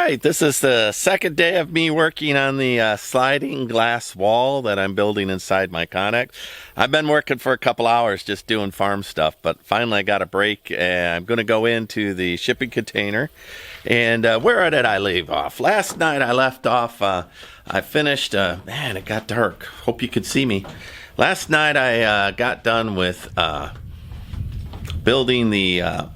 right, this is the second day of me working on the sliding glass wall that I'm building inside my Connex. I've been working for a couple hours just doing farm stuff, but finally I got a break and I'm going to go into the shipping container. And where did I leave off? Last night I left off, I finished, man, it got dark. Hope you could see me. Last night I got done with building the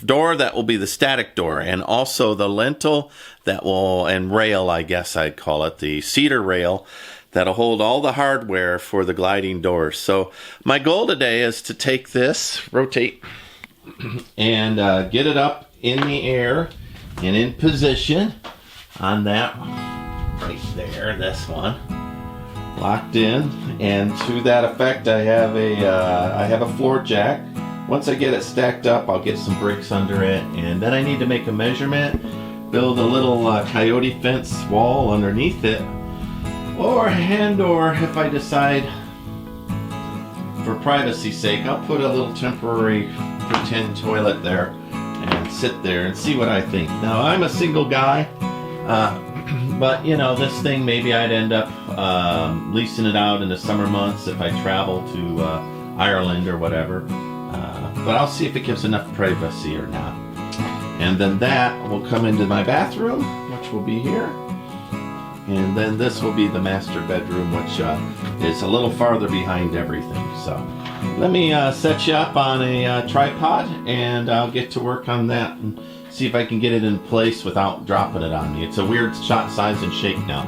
door that will be the static door, and also the lintel that will, and rail, I guess I'd call it, the cedar rail that'll hold all the hardware for the gliding doors. So my goal today is to take this, rotate, and get it up in the air and in position on that right there, this one, locked in. And to that effect, I have a floor jack. Once I get it stacked up, I'll get some bricks under it, and then I need to make a measurement, build a little coyote fence wall underneath it, or if I decide, for privacy's sake, I'll put a little temporary pretend toilet there and sit there and see what I think. Now, I'm a single guy, but you know, this thing, maybe I'd end up leasing it out in the summer months if I travel to Ireland or whatever. But I'll see if it gives enough privacy or not. And then that will come into my bathroom, which will be here. And then this will be the master bedroom, which is a little farther behind everything. So let me set you up on a tripod, and I'll get to work on that and see if I can get it in place without dropping it on me. It's a weird shot, size, and shape now.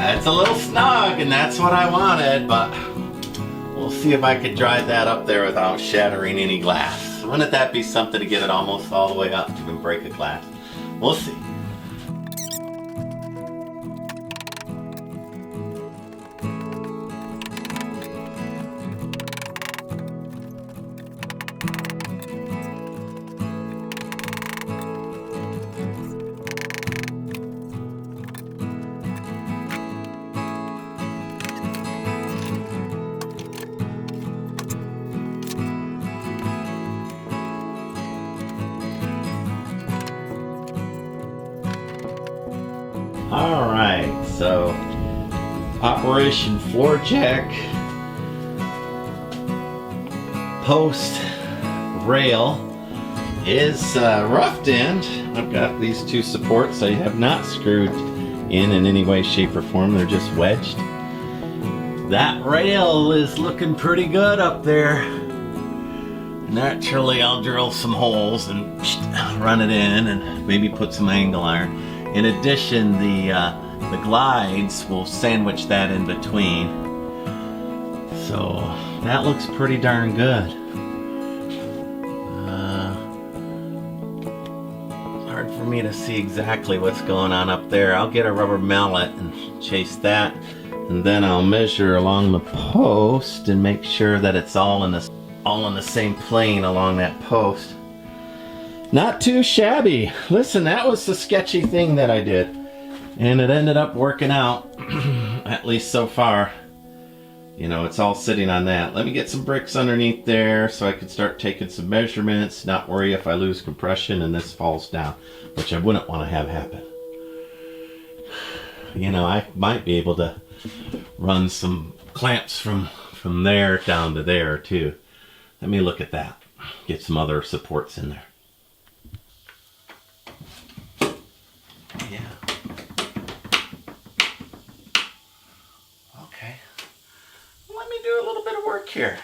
It's a little snug, and that's what I wanted, but we'll see if I could drive that up there without shattering any glass. Wouldn't that be something to get it almost all the way up to even break a glass? We'll see. Alright, so Operation Floor Jack post rail is roughed in. I've got these two supports I have not screwed in any way, shape, or form. They're just wedged. That rail is looking pretty good up there. Naturally, I'll drill some holes and run it in and maybe put some angle iron. In addition, the glides will sandwich that in between. So that looks pretty darn good. It's hard for me to see exactly what's going on up there. I'll get a rubber mallet and chase that, and then I'll measure along the post and make sure that it's all in the same plane along that post. Not too shabby. Listen, that was the sketchy thing that I did, and it ended up working out, at least so far. You know, it's all sitting on that. Let me get some bricks underneath there so I can start taking some measurements, not worry if I lose compression and this falls down, which I wouldn't want to have happen. You know, I might be able to run some clamps from there down to there too. Let me look at that. Get some other supports in there. Yeah. Okay. Let me do a little bit of work here.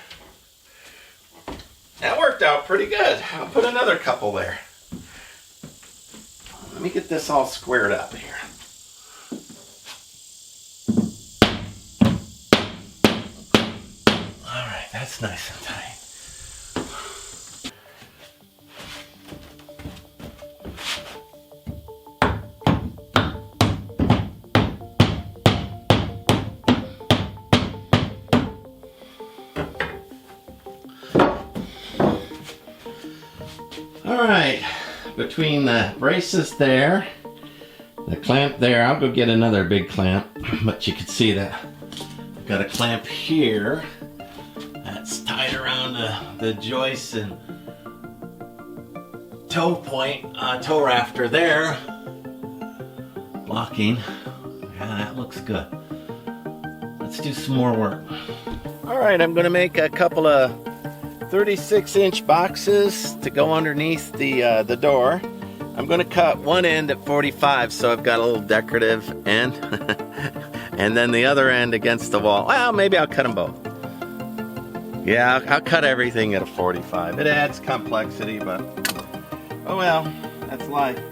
That worked out pretty pretty good. I'll put another couple there. Let me get this all squared up here. All right, that's nice and tight. Alright, between the braces there, the clamp there, I'll go get another big clamp, but you can see that I've got a clamp here that's tied around the joist and toe point, toe rafter there, locking. Yeah, that looks good. Let's do some more work. Alright, I'm going to make a couple of 36-inch boxes to go underneath the door. I'm going to cut one end at 45, so I've got a little decorative end, and then the other end against the wall. Well, maybe I'll cut them both. Yeah, I'll cut everything at a 45. It adds complexity, but oh well, that's life.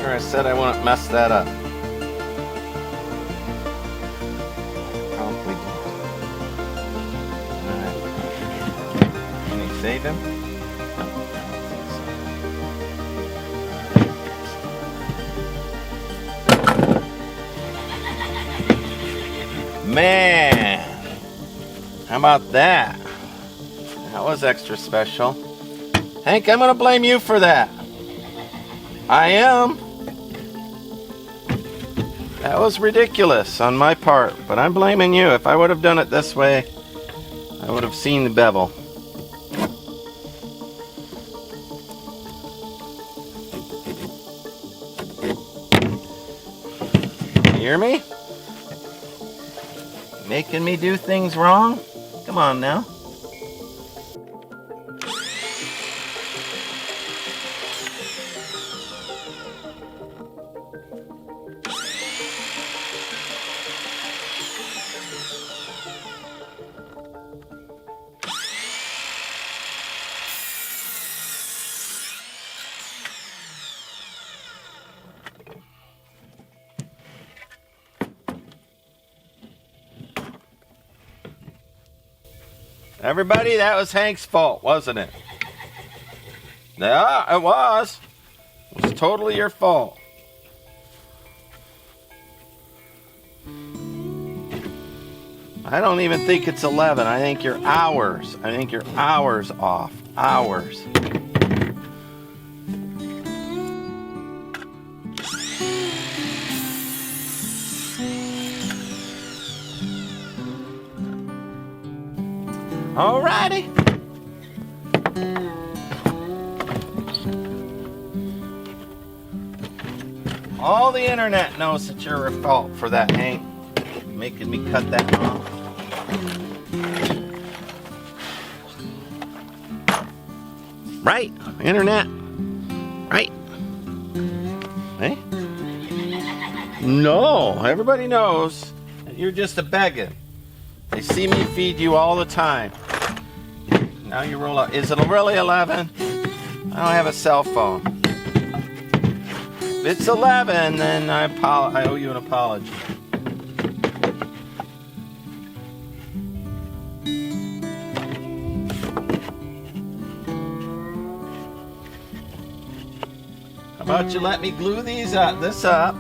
I said I wouldn't mess that up. Probably did. Alright. Can you save him? No, I don't think so. Man! How about that? That was extra special. Hank, I'm gonna blame you for that. I am. That was ridiculous on my part, but I'm blaming you. If I would have done it this way, I would have seen the bevel. You hear me? Making me do things wrong? Come on now. Everybody, that was Hank's fault, wasn't it? Yeah, it was. It was totally your fault. I don't even think it's 11. I think you're hours. I think you're hours off. Hours. Alrighty. All the internet knows that you're at fault for that, Hank. Making me cut that off. Right, internet. Right. Hey? No, everybody knows that you're just a begging. They see me feed you all the time. Now you roll up. Is it really 11? I don't have a cell phone. If it's 11, then I owe you an apology. How about you let me glue this up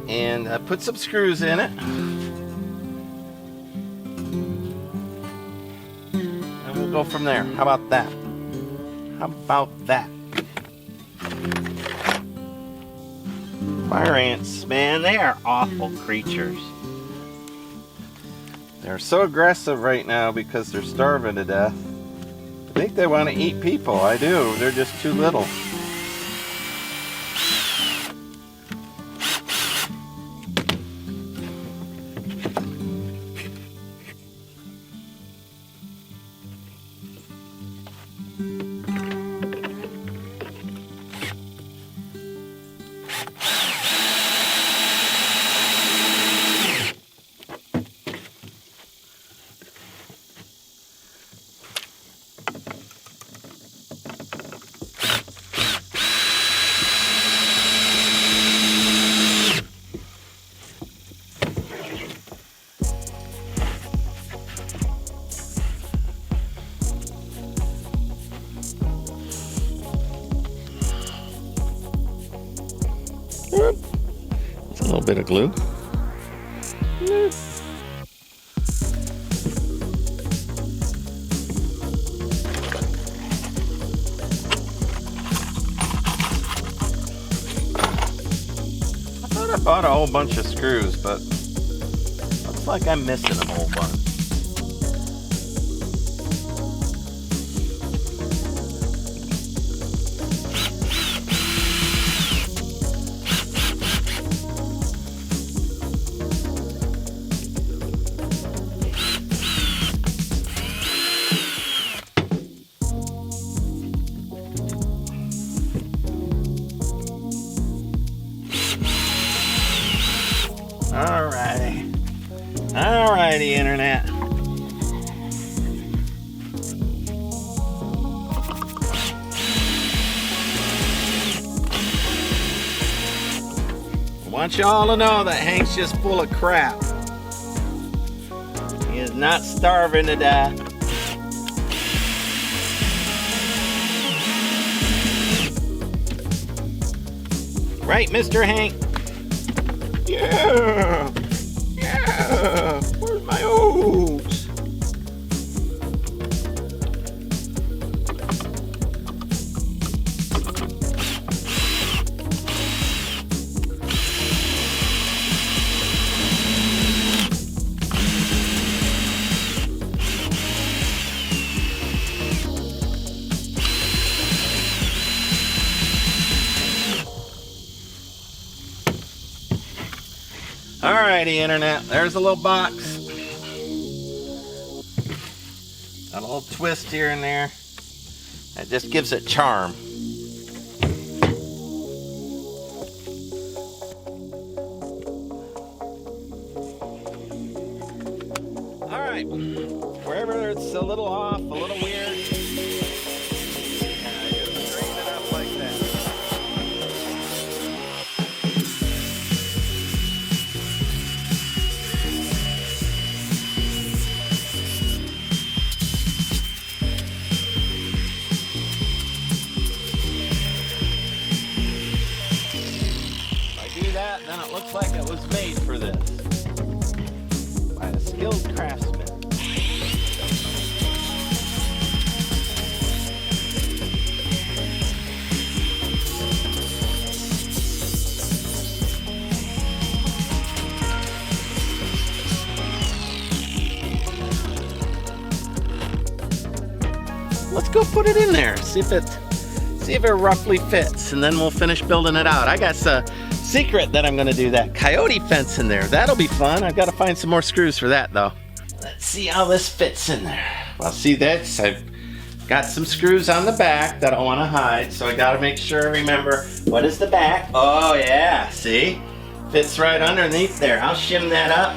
and put some screws in it. Go from there. How about that? How about that? Fire ants, man, they are awful creatures. They're so aggressive right now because they're starving to death. I think they want to eat people. I do. They're just too little. It's a little bit of glue. I thought I bought a whole bunch of screws, but looks like I'm missing a whole bunch. Alrighty, Internet. I want you all to know that Hank's just full of crap. He is not starving to death. Right, Mr. Hank? Yeah! Yeah! Where's my oats? Alrighty, Internet, there's a little box. Got a little twist here and there. That just gives it charm. Alright, wherever it's a little off, a little weird, just straighten it up like that. Then it looks like it was made for this by a skilled craftsman. Let's go put it in there, see if it roughly fits, and then we'll finish building it out. I got a secret that I'm gonna do that coyote fence in there. That'll be fun. I've got to find some more screws for that though. Let's see how this fits in there. Well, see this? I've got some screws on the back that I want to hide, so I got to make sure I remember what is the back. Oh yeah, see? Fits right underneath there. I'll shim that up.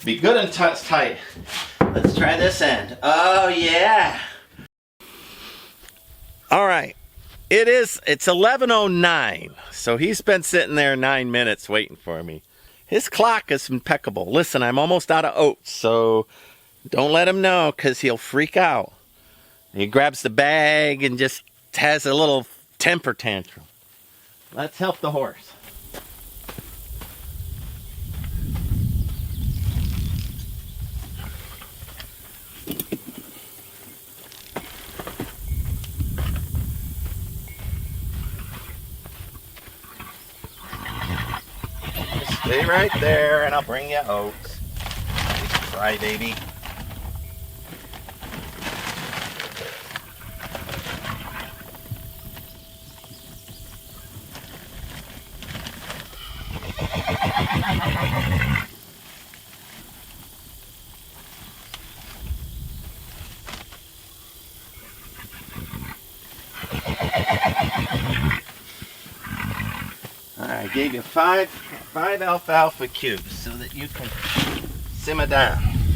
Be good and tight. Let's try this end. Oh yeah. All right. It's 11:09, so he's been sitting there 9 minutes waiting for me. His clock is impeccable. Listen, I'm almost out of oats, so don't let him know because he'll freak out. He grabs the bag and just has a little temper tantrum. Let's help the horse. Stay right there and I'll bring you oats. crybaby. I gave you five alfalfa cubes so that you can simmer down.